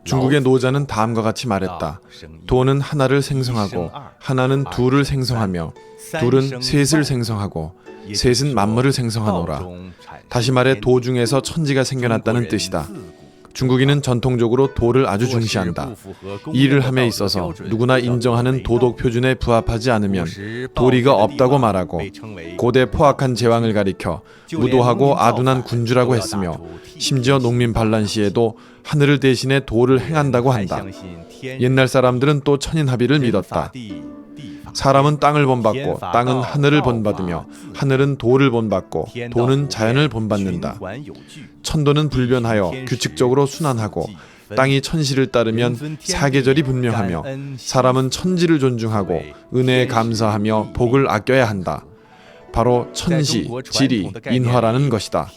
중국의 노자는 다음과 같이 말했다. 도는 하나를 생성하고 하나는 둘을 생성하며 둘은 셋을 생성하고 셋은 만물을 생성하노라. 다시 말해 도 중에서 천지가 생겨났다는 뜻이다. 중국인은 전통적으로 도를 아주 중시한다. 일을 함에 있어서 누구나 인정하는 도덕 표준에 부합하지 않으면 도리가 없다고 말하고 고대 포악한 제왕을 가리켜 무도하고 아둔한 군주라고 했으며 심지어 농민 반란 시에도 하늘을 대신해 도를 행한다고 한다. 옛날 사람들은 또 천인합의를 믿었다. 사람은 땅을 본받고 땅은 하늘을 본받으며 하늘은 도를 본받고 도는 자연을 본받는다. 천도는 불변하여 규칙적으로 순환하고 땅이 천시를 따르면 사계절이 분명하며 사람은 천지를 존중하고 은혜에 감사하며 복을 아껴야 한다. 바로 천시, 지리, 인화라는 것이다.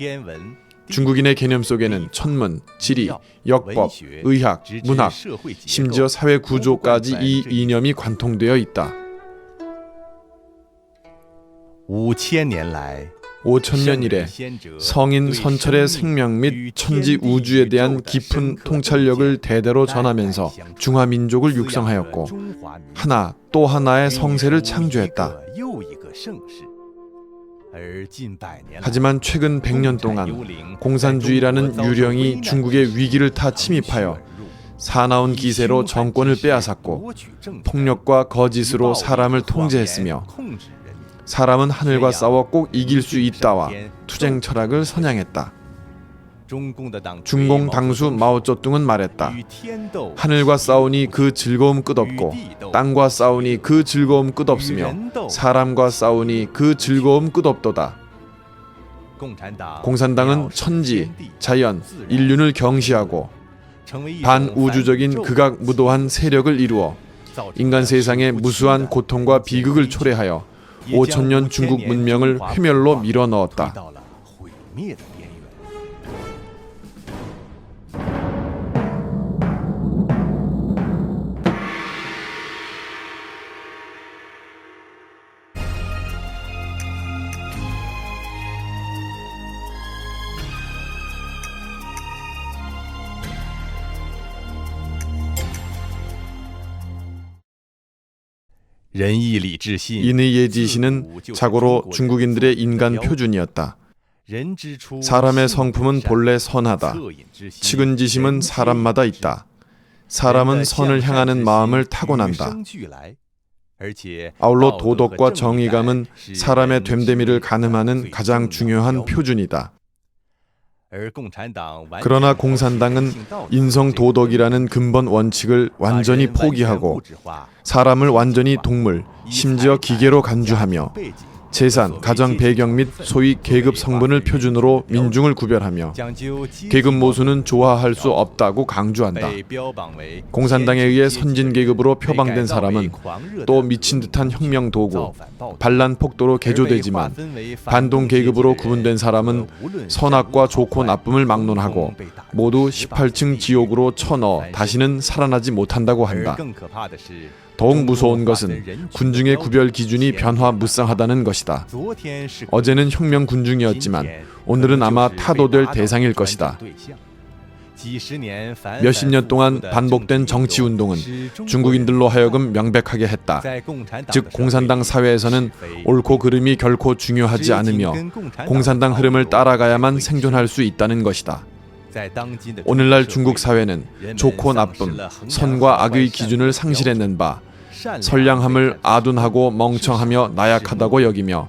중국인의 개념 속에는 천문, 지리, 역법, 의학, 문학, 심지어 사회 구조까지 이 이념이 관통되어 있다. 5000년 이래 성인 선철의 생명 및 천지 우주에 대한 깊은 통찰력을 대대로 전하면서 중화민족을 육성하였고 하나 또 하나의 성세를 창조했다. 하지만 최근 100년 동안 공산주의라는 유령이 중국의 위기를 타 침입하여 사나운 기세로 정권을 빼앗았고 폭력과 거짓으로 사람을 통제했으며 사람은 하늘과 싸워 꼭 이길 수 있다와 투쟁 철학을 선양했다. 중공 당수 마오쩌둥은 말했다. 하늘과 싸우니 그 즐거움 끝없고 땅과 싸우니 그 즐거움 끝없으며 사람과 싸우니 그 즐거움 끝없도다. 공산당은 천지, 자연, 인륜을 경시하고 반우주적인 극악무도한 세력을 이루어 인간 세상에 무수한 고통과 비극을 초래하여 5000년 중국 문명을 회멸로 밀어넣었다. 인의 예지시는 자고로 중국인들의 인간 표준이었다. 사람의 성품은 본래 선하다. 측은지심은 사람마다 있다. 사람은 선을 향하는 마음을 타고난다. 아울러 도덕과 정의감은 사람의 됨됨이를 가늠하는 가장 중요한 표준이다. 그러나 공산당은 인성도덕이라는 근본 원칙을 완전히 포기하고 사람을 완전히 동물, 심지어 기계로 간주하며 재산, 가정 배경 및 소위 계급 성분을 표준으로 민중을 구별하며 계급 모순은 조화할 수 없다고 강조한다. 공산당에 의해 선진 계급으로 표방된 사람은 또 미친 듯한 혁명 도구, 반란 폭도로 개조되지만 반동 계급으로 구분된 사람은 선악과 좋고 나쁨을 막론하고 모두 18층 지옥으로 쳐넣어 다시는 살아나지 못한다고 한다. 더욱 무서운 것은 군중의 구별 기준이 변화무쌍하다는 것이다. 어제는 혁명 군중이었지만 오늘은 아마 타도될 대상일 것이다. 몇십 년 동안 반복된 정치운동은 중국인들로 하여금 명백하게 했다. 즉 공산당 사회에서는 옳고 그름이 결코 중요하지 않으며 공산당 흐름을 따라가야만 생존할 수 있다는 것이다. 오늘날 중국 사회는 좋고 나쁨, 선과 악의 기준을 상실했는 바 선량함을 아둔하고 멍청하며 나약하다고 여기며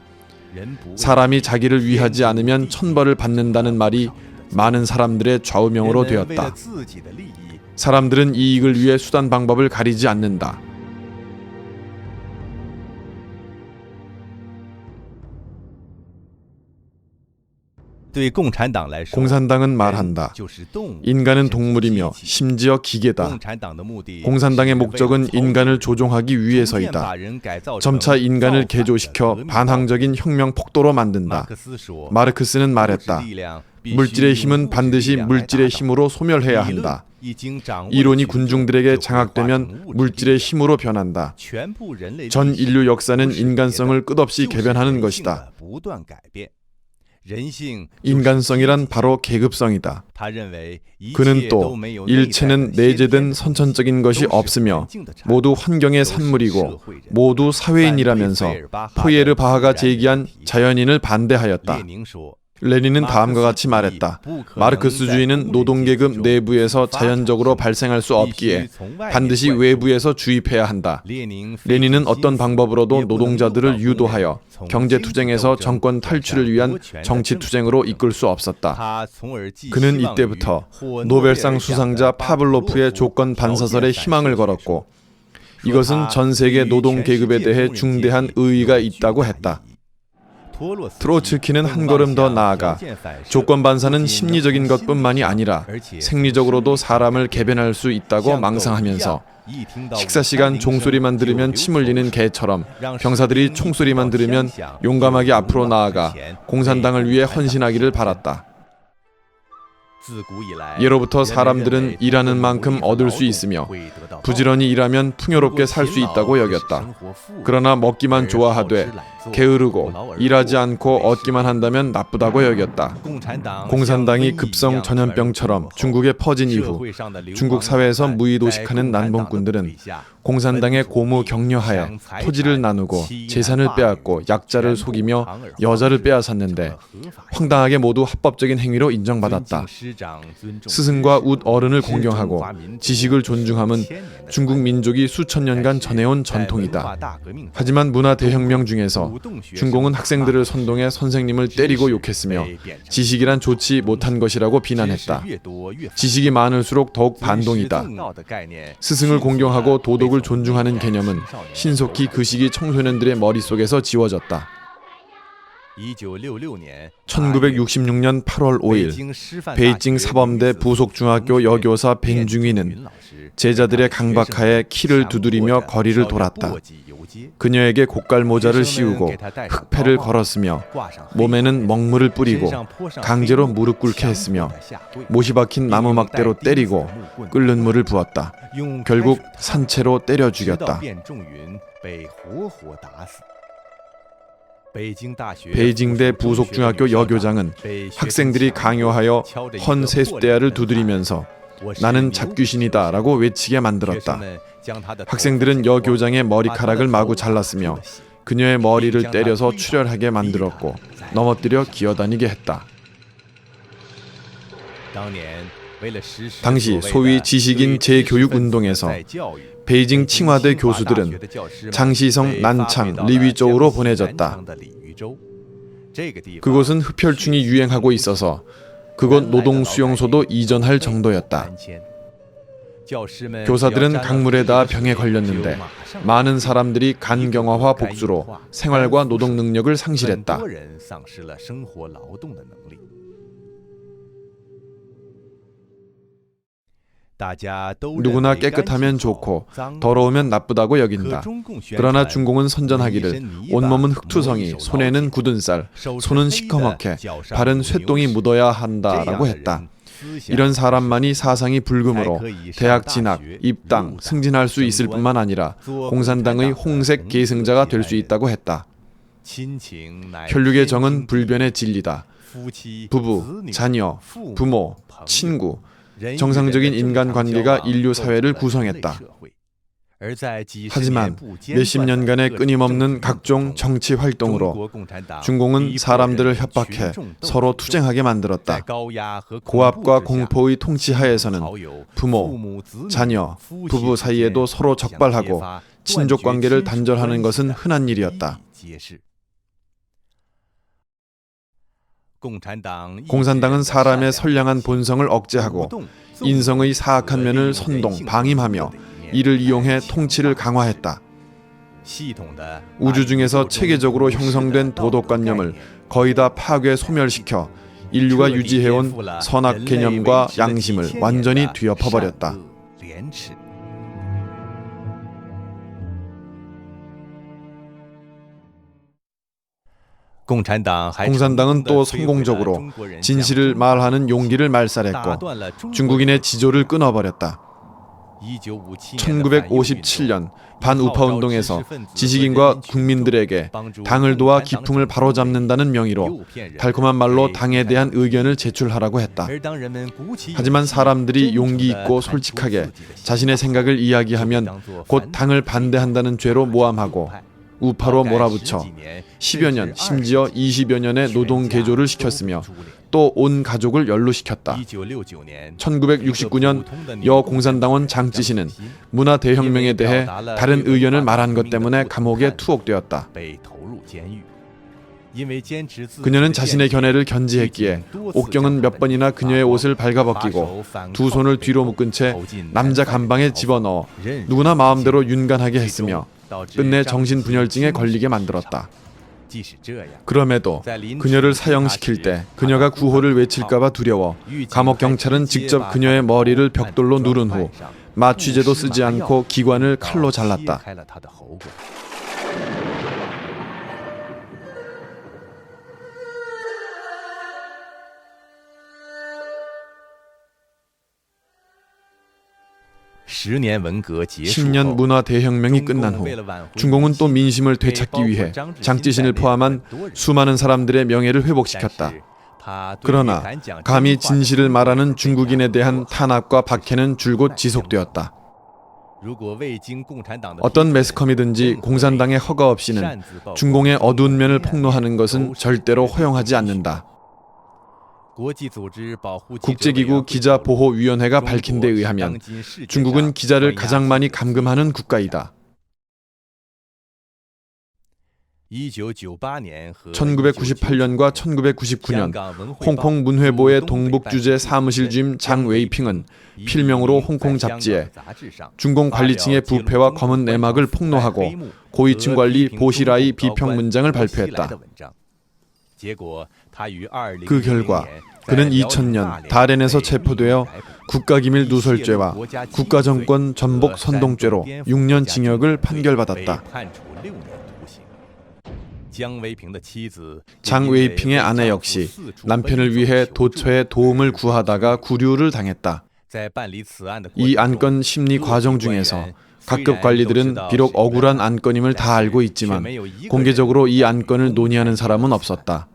사람이 자기를 위하지 않으면 천벌을 받는다는 말이 많은 사람들의 좌우명으로 되었다. 사람들은 이익을 위해 수단 방법을 가리지 않는다. 공산당은 말한다. 인간은 동물이며 심지어 기계다. 공산당의 목적은 인간을 조종하기 위해서이다. 점차 인간을 개조시켜 반항적인 혁명 폭도로 만든다. 마르크스는 말했다. 물질의 힘은 반드시 물질의 힘으로 소멸해야 한다. 이론이 군중들에게 장악되면 물질의 힘으로 변한다. 전 인류 역사는 인간성을 끝없이 개변하는 것이다. 인간성이란 바로 계급성이다. 그는 또 일체는 내재된 선천적인 것이 없으며 모두 환경의 산물이고 모두 사회인이라면서 포예르바하가 제기한 자연인을 반대하였다. 레닌은 다음과 같이 말했다. 마르크스주의는 노동계급 내부에서 자연적으로 발생할 수 없기에 반드시 외부에서 주입해야 한다. 레닌은 어떤 방법으로도 노동자들을 유도하여 경제투쟁에서 정권 탈출을 위한 정치투쟁으로 이끌 수 없었다. 그는 이때부터 노벨상 수상자 파블로프의 조건 반사설에 희망을 걸었고 이것은 전 세계 노동계급에 대해 중대한 의의가 있다고 했다. 트로츠키는 한 걸음 더 나아가 조건 반사는 심리적인 것뿐만이 아니라 생리적으로도 사람을 개변할 수 있다고 망상하면서 식사 시간 종소리만 들으면 침 흘리는 개처럼 병사들이 총소리만 들으면 용감하게 앞으로 나아가 공산당을 위해 헌신하기를 바랐다. 예로부터 사람들은 일하는 만큼 얻을 수 있으며 부지런히 일하면 풍요롭게 살 수 있다고 여겼다. 그러나 먹기만 좋아하되 게으르고 일하지 않고 얻기만 한다면 나쁘다고 여겼다. 공산당이 급성 전염병처럼 중국에 퍼진 이후 중국 사회에서 무의도식하는 난봉꾼들은 공산당의 고무 격려하에 토지를 나누고 재산을 빼앗고 약자를 속이며 여자를 빼앗았는데 황당하게 모두 합법적인 행위로 인정받았다. 스승과 웃 어른을 공경하고 지식을 존중함은 중국 민족이 수천 년간 전해온 전통이다. 하지만 문화 대혁명 중에서 중공은 학생들을 선동해 선생님을 때리고 욕했으며 지식이란 좋지 못한 것이라고 비난했다. 지식이 많을수록 더욱 반동이다. 스승을 공경하고 도덕을 존중하는 개념은 신속히 그 시기 청소년들의 머릿속에서 지워졌다. 1966년 8월 5일 베이징 사범대 부속중학교 여교사 뱅중이는 제자들의 강박하에 키를 두드리며 거리를 돌았다. 그녀에게 고깔 모자를 씌우고 흑패를 걸었으며 몸에는 먹물을 뿌리고 강제로 무릎 꿇게 했으며 못이 박힌 나무 막대로 때리고 끓는 물을 부었다. 결국 산채로 때려 죽였다. 베이징대 부속중학교 여교장은 학생들이 강요하여 헌세숫대야를 두드리면서 나는 잡귀신이다 라고 외치게 만들었다. 학생들은 여교장의 머리카락을 마구 잘랐으며 그녀의 머리를 때려서 출혈하게 만들었고 넘어뜨려 기어다니게 했다. 당시 소위 지식인 재교육운동에서 베이징 칭화대 교수들은 장시성, 난창, 리위저우로 보내졌다. 그곳은 흡혈충이 유행하고 있어서 그곳 노동수용소도 이전할 정도였다. 교사들은 강물에 닿아 병에 걸렸는데 많은 사람들이 간경화와 복수로 생활과 노동 능력을 상실했다. 누구나 깨끗하면 좋고 더러우면 나쁘다고 여긴다. 그러나 중공은 선전하기를 온몸은 흙투성이, 손에는 굳은 쌀, 손은 시커멓게, 발은 쇠똥이 묻어야 한다라고 했다. 이런 사람만이 사상이 불금으로 대학 진학, 입당, 승진할 수 있을 뿐만 아니라 공산당의 홍색 계승자가 될 수 있다고 했다. 혈육의 정은 불변의 진리다. 부부, 자녀, 부모, 친구, 정상적인 인간관계가 인류 사회를 구성했다. 하지만 몇십 년간의 끊임없는 각종 정치 활동으로 중공은 사람들을 협박해 서로 투쟁하게 만들었다. 고압과 공포의 통치하에서는 부모, 자녀, 부부 사이에도 서로 적발하고 친족 관계를 단절하는 것은 흔한 일이었다. 공산당은 사람의 선량한 본성을 억제하고 인성의 사악한 면을 선동, 방임하며 이를 이용해 통치를 강화했다. 우주 중에서 체계적으로 형성된 도덕관념을 거의 다 파괴 소멸시켜 인류가 유지해온 선악 개념과 양심을 완전히 뒤엎어버렸다. 공산당은 또 성공적으로 진실을 말하는 용기를 말살했고 중국인의 지조를 끊어버렸다. 1957년 반우파 운동에서 지식인과 국민들에게 당을 도와 기풍을 바로잡는다는 명의로 달콤한 말로 당에 대한 의견을 제출하라고 했다. 하지만 사람들이 용기 있고 솔직하게 자신의 생각을 이야기하면 곧 당을 반대한다는 죄로 모함하고 우파로 몰아붙여 10여 년, 심지어 20여 년의 노동 개조를 시켰으며 또 온 가족을 연루시켰다. 1969년 여공산당원 장찌신은 문화대혁명에 대해 다른 의견을 말한 것 때문에 감옥에 투옥되었다. 그녀는 자신의 견해를 견지했기에 옥경은 몇 번이나 그녀의 옷을 발가벗기고 두 손을 뒤로 묶은 채 남자 감방에 집어넣어 누구나 마음대로 윤간하게 했으며 끝내 정신분열증에 걸리게 만들었다. 그럼에도 그녀를 사형시킬 때 그녀가 구호를 외칠까봐 두려워 감옥 경찰은 직접 그녀의 머리를 벽돌로 누른 후 마취제도 쓰지 않고 기관을 칼로 잘랐다. (10년) 문화대혁명이 끝난 후 중공은 또 민심을 되찾기 위해 장찌신을 포함한 수많은 사람들의 명예를 회복시켰다. 그러나 감히 진실을 말하는 중국인에 대한 탄압과 박해는 줄곧 지속되었다. 어떤 매스컴이든지 공산당의 허가 없이는 중공의 어두운 면을 폭로하는 것은 절대로 허용하지 않는다. 국제기구 기자보호위원회가 밝힌 데 의하면 중국은 기자를 가장 많이 감금하는 국가이다. 1998년과 1999년 홍콩 문회보의 동북주재 사무실 주임 장 웨이핑은 필명으로 홍콩 잡지에 중공 관리층의 부패와 검은 내막을 폭로하고 고위층 관리 보시라이 비평 문장을 발표했다. 그 결과 그는 2000년 다롄에서 체포되어 국가기밀 누설죄와 국가정권 전복 선동죄로 6년 징역을 판결받았다. 장 웨이핑의 아내 역시 남편을 위해 도처에 도움을 구하다가 구류를 당했다. 이 안건 심리 과정 중에서 각급 관리들은 비록 억울한 안건임을 다 알고 있지만 공개적으로 이 안건을 논의하는 사람은 없었다.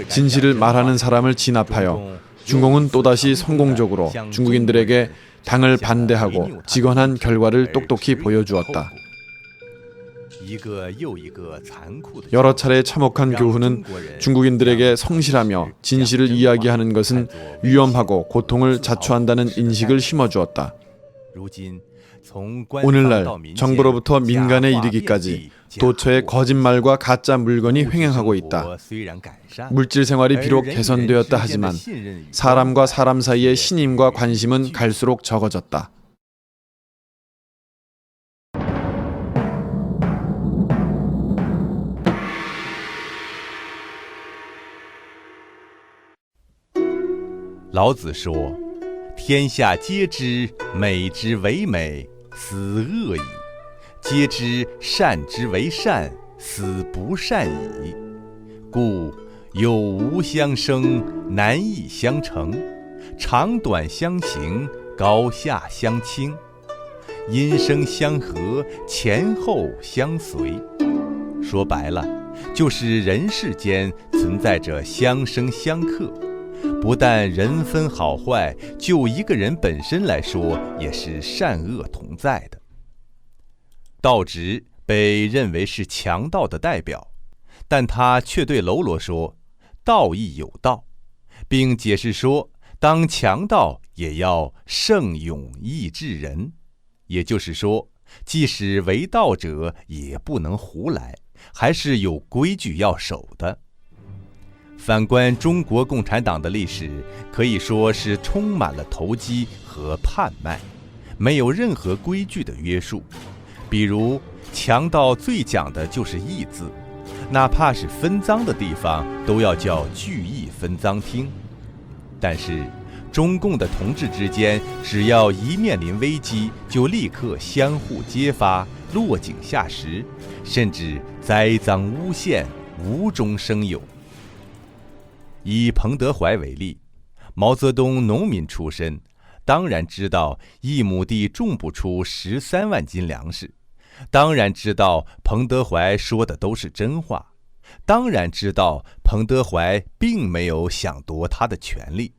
진실을 말하는 사람을 진압하여 중공은 또다시 성공적으로 중국인들에게 당을 반대하고 직언한 결과를 똑똑히 보여주었다. 여러 차례 참혹한 교훈은 중국인들에게 성실하며 진실을 이야기하는 것은 위험하고 고통을 자초한다는 인식을 심어주었다. 오늘날 정부로부터 민간에 이르기까지 도처에 거짓말과 가짜 물건이 횡행하고 있다. 물질 생활이 비록 개선되었다 하지만 사람과 사람 사이의 신임과 관심은 갈수록 적어졌다.老子说：“天下皆知美之为美，斯恶已；皆知善之为善，斯不善已。故有无相生，难易相成；长短相形，高下相倾；音声相和，前后相随。”说白了，就是人世间存在着相生相克。不但人分好坏，就一个人本身来说，也是善恶同在的。道直被认为是强盗的代表，但他却对喽啰说：“道义有道，并解释说，当强盗也要圣勇义治人，也就是说，即使为道者也不能胡来，还是有规矩要守的。”反观中国共产党的历史，可以说是充满了投机和贩卖，没有任何规矩的约束。比如强盗最讲的就是义字，哪怕是分赃的地方都要叫聚义分赃厅。但是中共的同志之间，只要一面临危机，就立刻相互揭发，落井下石，甚至栽赃诬陷，无中生有。以彭德怀为例，毛泽东农民出身，当然知道1亩地种不出13万斤粮食，当然知道彭德怀说的都是真话，当然知道彭德怀并没有想夺他的权利。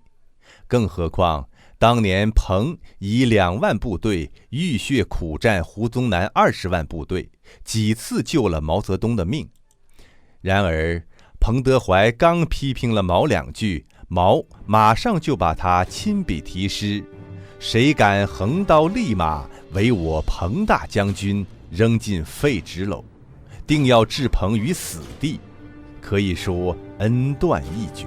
更何况当年彭以2万部队浴血苦战胡宗南20万部队，几次救了毛泽东的命。然而彭德怀刚批评了毛2句，毛马上就把他亲笔题诗：谁敢横刀立马为我彭大将军扔进废纸篓，定要置彭于死地，可以说恩断义绝。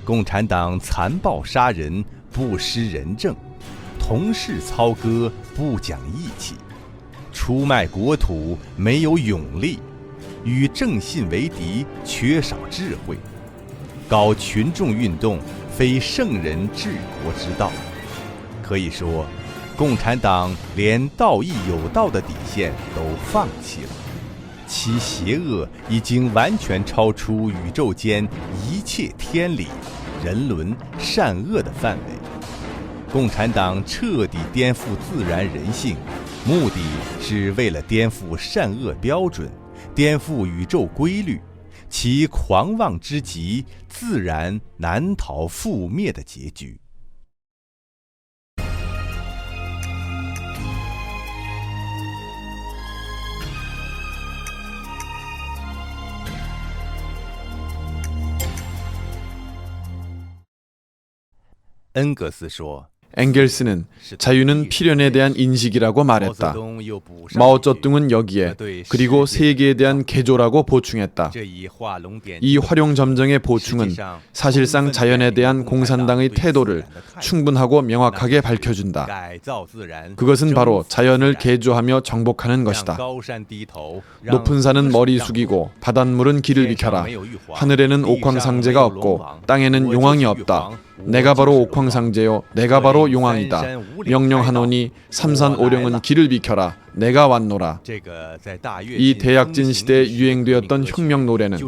共产党残暴杀人，不施仁政，同室操戈，不讲义气，出卖国土，没有勇力，与正信为敌，缺少智慧，搞群众运动，非圣人治国之道。可以说，共产党连道义有道的底线都放弃了，其邪恶已经完全超出宇宙间一切天理、人伦、善恶的范围。共产党彻底颠覆自然人性，目的是为了颠覆善恶标准，颠覆宇宙规律，其狂妄之极，自然难逃覆灭的结局。恩格斯说， 엥겔스는 자유는 필연에 대한 인식이라고 말했다. 마오쩌둥은 여기에 그리고 세계에 대한 개조라고 보충했다. 이 활용점정의 보충은 사실상 자연에 대한 공산당의 태도를 충분하고 명확하게 밝혀준다. 그것은 바로 자연을 개조하며 정복하는 것이다. 높은 산은 머리 숙이고 바닷물은 길을 비켜라. 하늘에는 옥황상제가 없고 땅에는 용왕이 없다. 내가 바로 옥황상제요 내가 바로 용왕이다. 명령하노니 삼산오령은 길을 비켜라. 내가 왔노라. 이 대약진 시대에 유행되었던 혁명 노래는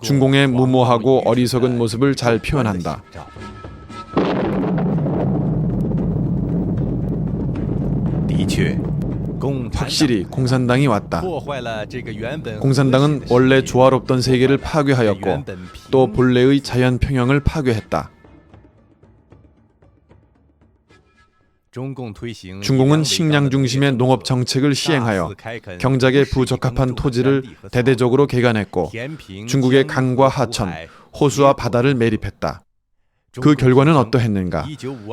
중공의 무모하고 어리석은 모습을 잘 표현한다. 확실히 공산당이 왔다. 공산당은 원래 조화롭던 세계를 파괴하였고 또 본래의 자연 평형을 파괴했다. 중공은 식량 중심의 농업 정책을 시행하여 경작에 부적합한 토지를 대대적으로 개간했고 중국의 강과 하천, 호수와 바다를 매립했다. 그 결과는 어떠했는가?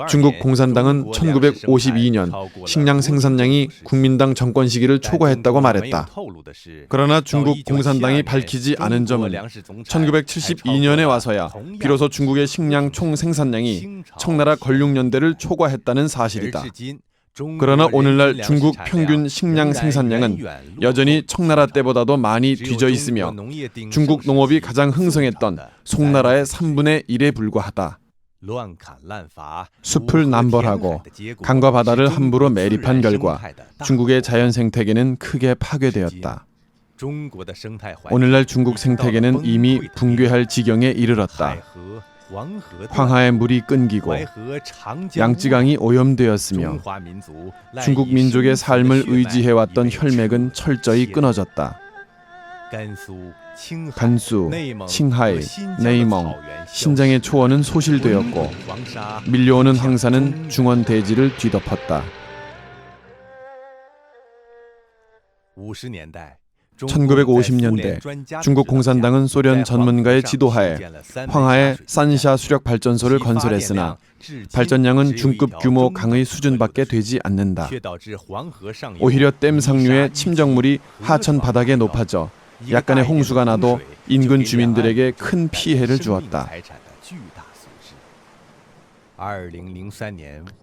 중국 공산당은 1952년 식량 생산량이 국민당 정권 시기를 초과했다고 말했다. 그러나 중국 공산당이 밝히지 않은 점은 1972년에 와서야 비로소 중국의 식량 총 생산량이 청나라 건국연대를 초과했다는 사실이다. 그러나 오늘날 중국 평균 식량 생산량은 여전히 청나라 때보다도 많이 뒤져 있으며 중국 농업이 가장 흥성했던 송나라의 3분의 1에 불과하다. 숲을 남벌하고 강과 바다를 함부로 매립한 결과 중국의 자연 생태계는 크게 파괴되었다. 오늘날 중국 생태계는 이미 붕괴할 지경에 이르렀다. 황하의 물이 끊기고 양쯔강이 오염되었으며 중국 민족의 삶을 의지해왔던 혈맥은 철저히 끊어졌다. 간수, 칭하이, 내이멍, 신장의 초원은 소실되었고 밀려오는 황사는 중원 대지를 뒤덮었다. 1950년대 중국 공산당은 소련 전문가의 지도하에 황하에 산샤 수력 발전소를 건설했으나 발전량은 중급 규모 강의 수준밖에 되지 않는다. 오히려 댐 상류의 침정물이 하천 바닥에 높아져 약간의 홍수가 나도 인근 주민들에게 큰 피해를 주었다.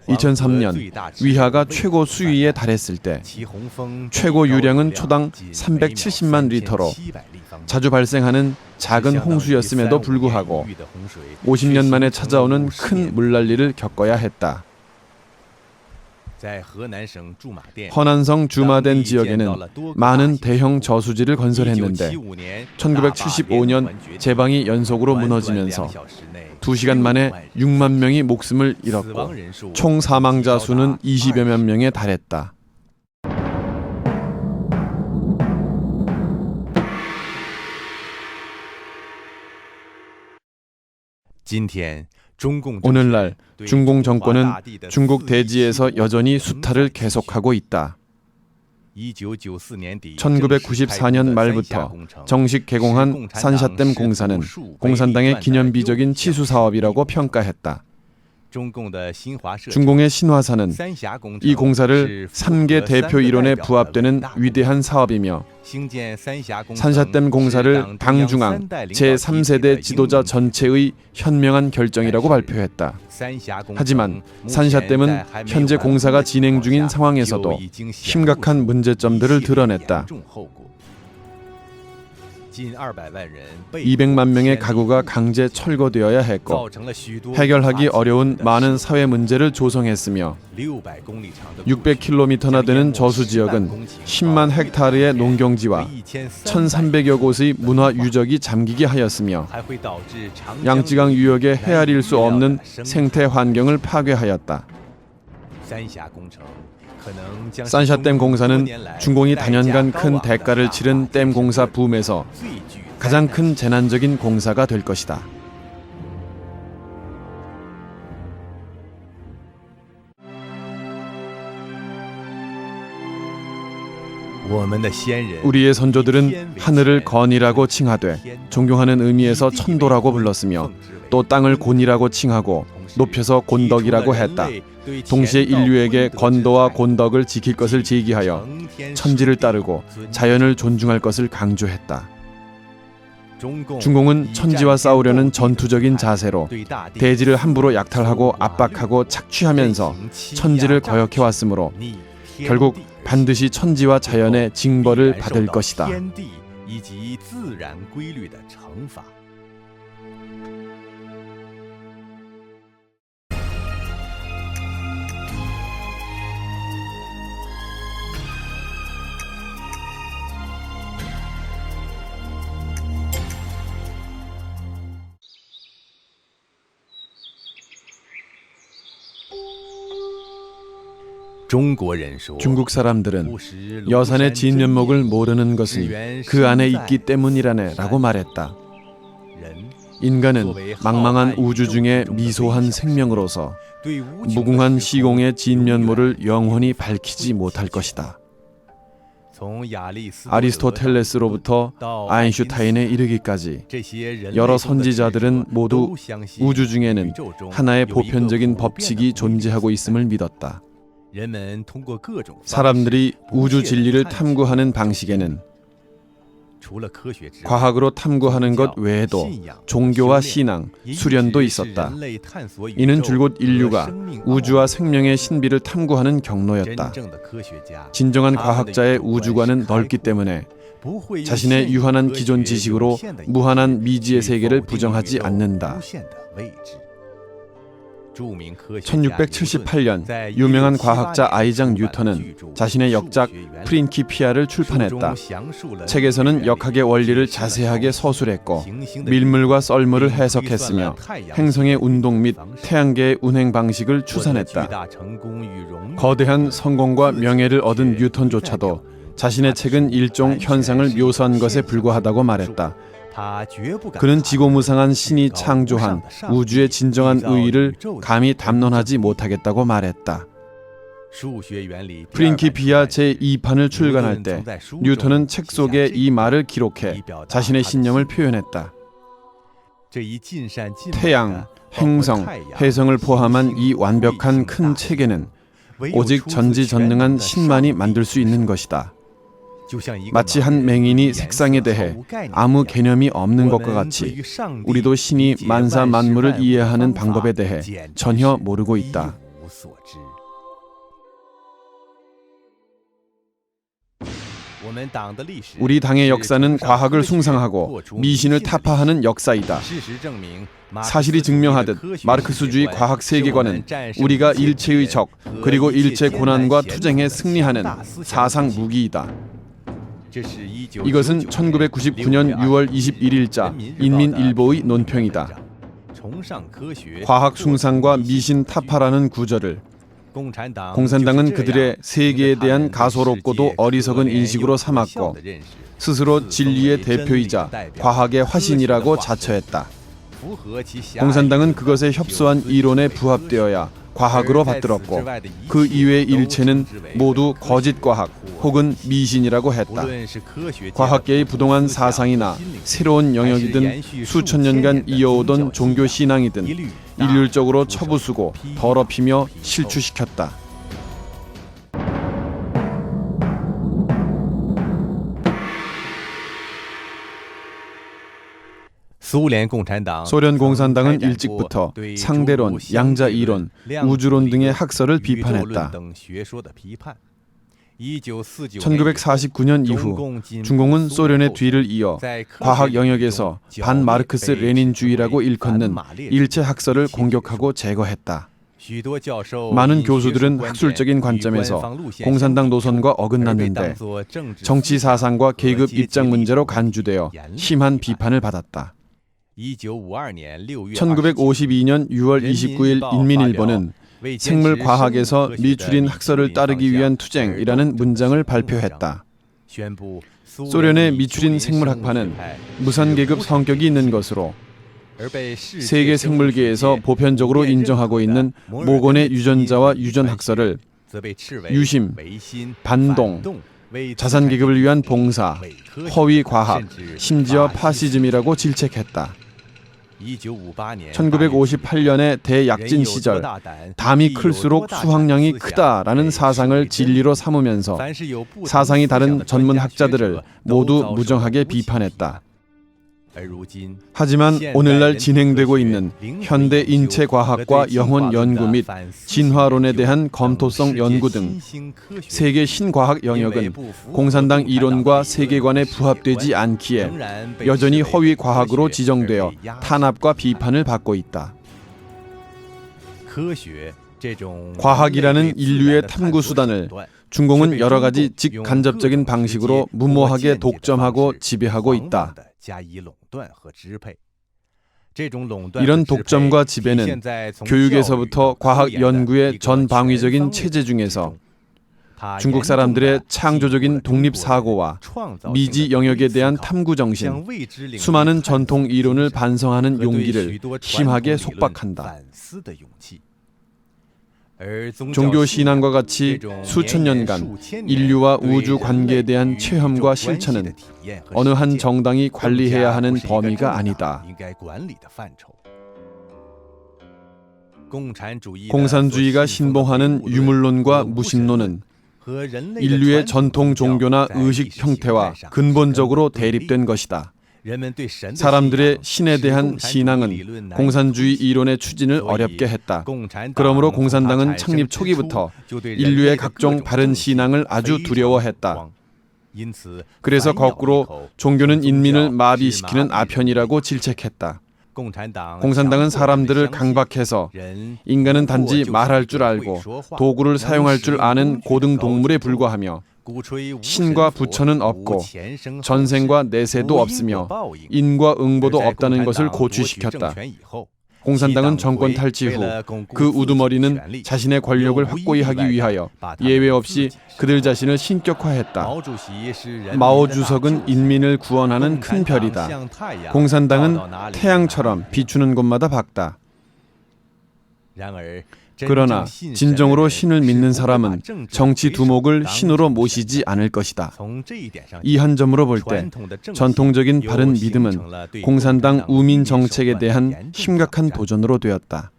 2003년 위하가 최고 수위에 달했을 때 최고 유량은 초당 370만 리터로 자주 발생하는 작은 홍수였음에도 불구하고 50년 만에 찾아오는 큰 물난리를 겪어야 했다. 허난성 주마덴 지역에는 많은 대형 저수지를 건설했는데 1975년 제방이 연속으로 무너지면서 2시간 만에 6만 명이 목숨을 잃었고 총 사망자 수는 20여만 명에 달했다. 오늘날 중공 정권은 중국 대지에서 여전히 수탈을 계속하고 있다. 1994년 말부터 정식 개공한 산샤댐 공사는 공산당의 기념비적인 치수 사업이라고 평가했다. 중공의 신화사는 이 공사를 3개 대표 이론에 부합되는 위대한 사업이며 산샤댐 공사를 당중앙 제3세대 지도자 전체의 현명한 결정이라고 발표했다. 하지만 산샤댐은 현재 공사가 진행 중인 상황에서도 심각한 문제점들을 드러냈다. 200만 명의 가구가 강제 철거되어야 했고 해결하기 어려운 많은 사회 문제를 조성했으며 600km나 되는 저수지역은 10만 헥타르의 농경지와 1,300여 곳의 문화 유적이 잠기게 하였으며 양쯔강 유역의 헤아릴 수 없는 생태 환경을 파괴하였다. 산샤댐 공사는 중공이 단연간 큰 대가를 치른 댐 공사 붐에서 가장 큰 재난적인 공사가 될 것이다. 우리의 선조들은 하늘을 건이라고 칭하되 존경하는 의미에서 천도라고 불렀으며 또 땅을 곤이라고 칭하고 높여서 곤덕이라고 했다. 동시에 인류에게 건도와 곤덕을 지킬 것을 제기하여 천지를 따르고 자연을 존중할 것을 강조했다. 중공은 천지와 싸우려는 전투적인 자세로 대지를 함부로 약탈하고 압박하고 착취하면서 천지를 거역해왔으므로 결국 반드시 천지와 자연의 징벌을 받을 것이다. 중국 사람들은 여산의 진면목을 모르는 것이 그 안에 있기 때문이라네 라고 말했다. 인간은 망망한 우주 중에 미소한 생명으로서 무궁한 시공의 진면모를 영원히 밝히지 못할 것이다. 아리스토텔레스로부터 아인슈타인에 이르기까지 여러 선지자들은 모두 우주 중에는 하나의 보편적인 법칙이 존재하고 있음을 믿었다. 사람들이 우주 진리를 탐구하는 방식에는 과학으로 탐구하는 것 외에도 종교와 신앙, 수련도 있었다. 이는 줄곧 인류가 우주와 생명의 신비를 탐구하는 경로였다. 진정한 과학자의 우주관은 넓기 때문에 자신의 유한한 기존 지식으로 무한한 미지의 세계를 부정하지 않는다. 1678년 유명한 과학자 아이작 뉴턴은 자신의 역작 프린키피아를 출판했다. 책에서는 역학의 원리를 자세하게 서술했고 밀물과 썰물을 해석했으며 행성의 운동 및 태양계의 운행 방식을 추산했다. 거대한 성공과 명예를 얻은 뉴턴조차도 자신의 책은 일종 현상을 묘사한 것에 불과하다고 말했다. 그는 지고무상한 신이 창조한 우주의 진정한 의의를 감히 담론하지 못하겠다고 말했다. 프린키피아 제2판을 출간할 때 뉴턴은 책 속에 이 말을 기록해 자신의 신념을 표현했다. 태양, 행성, 해성을 포함한 이 완벽한 큰 체계는 오직 전지전능한 신만이 만들 수 있는 것이다. 마치 한 맹인이 색상에 대해 아무 개념이 없는 것과 같이 우리도 신이 만사 만물을 이해하는 방법에 대해 전혀 모르고 있다. 우리 당의 역사는 과학을 숭상하고 미신을 타파하는 역사이다. 사실이 증명하듯 마르크스주의 과학 세계관은 우리가 일체의 적 그리고 일체 고난과 투쟁에 승리하는 사상 무기이다. 이것은 1999년 6월 21일자 인민일보의 논평이다. 과학 숭상과 미신 타파라는 구절을 공산당은 그들의 세계에 대한 가소롭고도 어리석은 인식으로 삼았고 스스로 진리의 대표이자 과학의 화신이라고 자처했다. 공산당은 그것에 협소한 이론에 부합되어야 과학으로 받들었고 그 이외의 일체는 모두 거짓 과학 혹은 미신이라고 했다. 과학계의 부동한 사상이나 새로운 영역이든 수천 년간 이어오던 종교 신앙이든 일률적으로 처부수고 더럽히며 실추시켰다. 소련 공산당은 일찍부터 상대론, 양자 이론, 우주론 등의 학설을 비판했다. 1949년 이후 중공은 소련의 뒤를 이어 과학 영역에서 반마르크스 레닌주의라고 일컫는 일체 학설을 공격하고 제거했다. 많은 교수들은 학술적인 관점에서 공산당 노선과 어긋났는데 정치 사상과 계급 입장 문제로 간주되어 심한 비판을 받았다. 1952년 6월 29일 인민일보는 생물과학에서 미추린 학설을 따르기 위한 투쟁이라는 문장을 발표했다. 소련의 미추린 생물학파는 무산계급 성격이 있는 것으로 세계 생물계에서 보편적으로 인정하고 있는 모건의 유전자와 유전학설을 유심, 반동, 자산계급을 위한 봉사, 허위과학, 심지어 파시즘이라고 질책했다. 1958년의 대약진 시절 담이 클수록 수확량이 크다라는 사상을 진리로 삼으면서 사상이 다른 전문 학자들을 모두 무정하게 비판했다. 하지만 오늘날 진행되고 있는 현대 인체과학과 영혼 연구 및 진화론에 대한 검토성 연구 등 세계 신과학 영역은 공산당 이론과 세계관에 부합되지 않기에 여전히 허위 과학으로 지정되어 탄압과 비판을 받고 있다. 과학이라는 인류의 탐구 수단을 중공은 여러 가지 직간접적인 방식으로 무모하게 독점하고 지배하고 있다. 이런 독점과 지배는 교육에서부터 과학 연구의 전방위적인 체제 중에서 중국 사람들의 창조적인 독립사고와 미지 영역에 대한 탐구정신, 수많은 전통 이론을 반성하는 용기를 심하게 속박한다. 종교 신앙과 같이 수천 년간 인류와 우주 관계에 대한 체험과 실천은 어느 한 정당이 관리해야 하는 범위가 아니다. 공산주의가 신봉하는 유물론과 무신론은 인류의 전통 종교나 의식 형태와 근본적으로 대립된 것이다. 사람들의 신에 대한 신앙은 공산주의 이론의 추진을 어렵게 했다. 그러므로 공산당은 창립 초기부터 인류의 각종 바른 신앙을 아주 두려워했다. 그래서 거꾸로 종교는 인민을 마비시키는 아편이라고 질책했다. 공산당은 사람들을 강박해서 인간은 단지 말할 줄 알고 도구를 사용할 줄 아는 고등동물에 불과하며 신과 부처는 없고 전생과 내세도 없으며 인과 응보도 없다는 것을 고취시켰다. 공산당은 정권 탈취 후 그 우두머리는 자신의 권력을 확고히 하기 위하여 예외 없이 그들 자신을 신격화했다. 마오 주석은 인민을 구원하는 큰 별이다. 공산당은 태양처럼 비추는 곳마다 밝다. 그러나 진정으로 신을 믿는 사람은 정치 두목을 신으로 모시지 않을 것이다. 이 한 점으로 볼 때 전통적인 바른 믿음은 공산당 우민 정책에 대한 심각한 도전으로 되었다.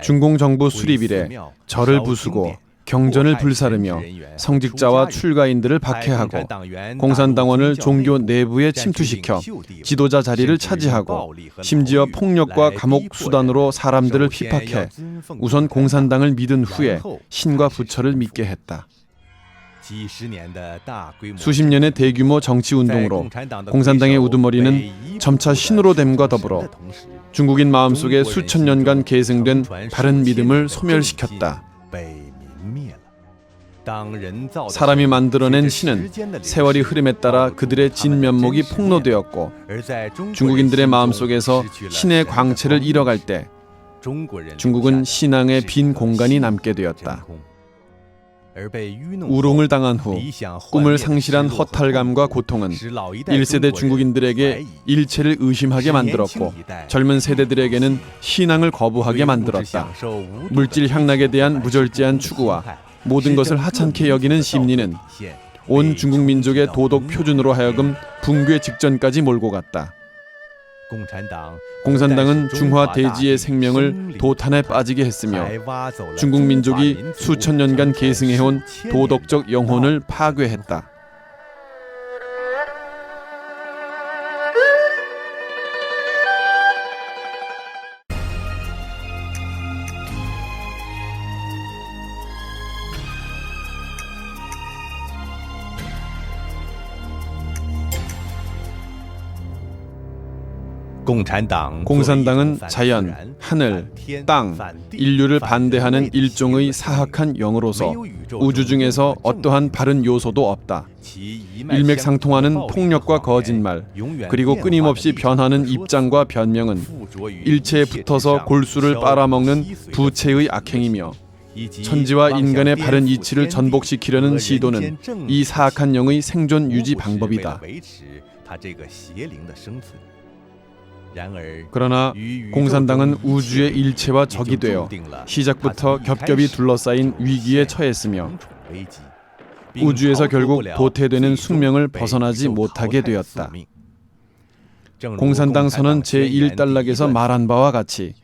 중공 정부 수립 이래 절을 부수고 경전을 불사르며 성직자와 출가인들을 박해하고 공산당원을 종교 내부에 침투시켜 지도자 자리를 차지하고 심지어 폭력과 감옥 수단으로 사람들을 핍박해 우선 공산당을 믿은 후에 신과 부처를 믿게 했다. 수십 년의 대규모 정치운동으로 공산당의 우두머리는 점차 신으로 됨과 더불어 중국인 마음속에 수천 년간 계승된 바른 믿음을 소멸시켰다. 사람이 만들어낸 신은 세월이 흐름에 따라 그들의 진면목이 폭로되었고 중국인들의 마음속에서 신의 광채를 잃어갈 때 중국은 신앙의 빈 공간이 남게 되었다. 우롱을 당한 후 꿈을 상실한 허탈감과 고통은 1세대 중국인들에게 일체를 의심하게 만들었고 젊은 세대들에게는 신앙을 거부하게 만들었다. 물질 향락에 대한 무절제한 추구와 모든 것을 하찮게 여기는 심리는 온 중국 민족의 도덕 표준으로 하여금 붕괴 직전까지 몰고 갔다. 공산당은 중화 대지의 생명을 도탄에 빠지게 했으며 중국 민족이 수천 년간 계승해온 도덕적 영혼을 파괴했다. 공산당은 자연, 하늘, 땅, 인류를 반대하는 일종의 사악한 영으로서 우주 중에서 어떠한 바른 요소도 없다. 일맥상통하는 폭력과 거짓말, 그리고 끊임없이 변하는 입장과 변명은 일체에 붙어서 골수를 빨아먹는 부채의 악행이며 천지와 인간의 바른 이치를 전복시키려는 시도는 이 사악한 영의 생존 유지 방법이다. 그러나 공산당은 우주의 일체와 적이 되어 시작부터 겹겹이 둘러싸인 위기에 처했으며 우주에서 결국 도태되는 숙명을 벗어나지 못하게 되었다. 공산당 선언 제1단락에서 말한 바와 같이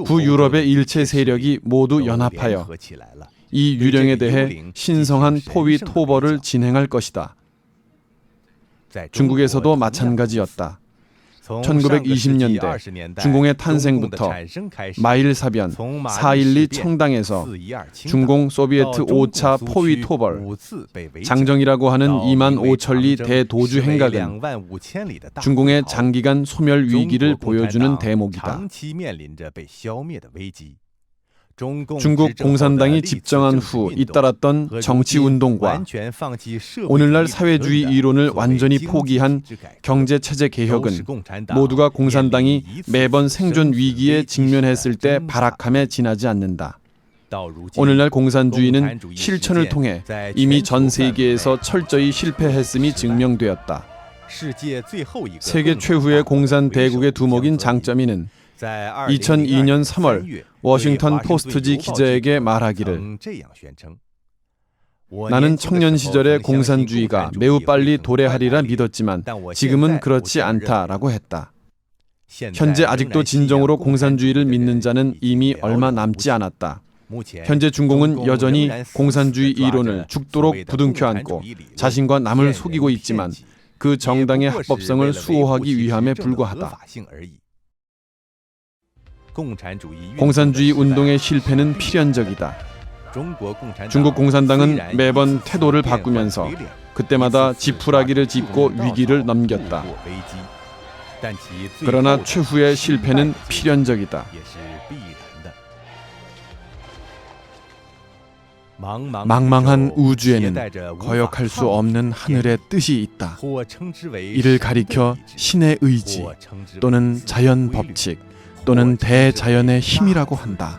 부유럽의 일체 세력이 모두 연합하여 이 유령에 대해 신성한 포위 토벌을 진행할 것이다. 중국에서도 마찬가지였다. 1920년대 중공의 탄생부터 마일사변, 4.12 청당에서 중공 소비에트 5차 포위 토벌, 장정이라고 하는 2만 5천 리 대도주 행각은 중공의 장기간 소멸 위기를 보여주는 대목이다. 중국 공산당이 집정한 후 잇따랐던 정치운동과 오늘날 사회주의 이론을 완전히 포기한 경제체제 개혁은 모두가 공산당이 매번 생존 위기에 직면했을 때 발악함에 지나지 않는다. 오늘날 공산주의는 실천을 통해 이미 전 세계에서 철저히 실패했음이 증명되었다. 세계 최후의 공산 대국의 두목인 장쩌민은 2002년 3월 워싱턴 포스트지 기자에게 말하기를 나는 청년 시절에 공산주의가 매우 빨리 도래하리라 믿었지만 지금은 그렇지 않다라고 했다. 현재 아직도 진정으로 공산주의를 믿는 자는 이미 얼마 남지 않았다. 현재 중공은 여전히 공산주의 이론을 죽도록 부둥켜 안고 자신과 남을 속이고 있지만 그 정당의 합법성을 수호하기 위함에 불과하다. 공산주의 운동의 실패는 필연적이다. 중국 공산당은 매번 태도를 바꾸면서 그때마다 지푸라기를 짚고 위기를 넘겼다. 그러나 최후의 실패는 필연적이다. 망망한 우주에는 거역할 수 없는 하늘의 뜻이 있다. 이를 가리켜 신의 의지 또는 자연 법칙 또는 대자연의 힘이라고 한다.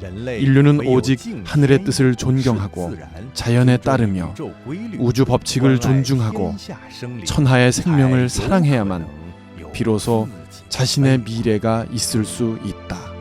인류는 오직 하늘의 뜻을 존경하고 자연에 따르며 우주 법칙을 존중하고 천하의 생명을 사랑해야만 비로소 자신의 미래가 있을 수 있다.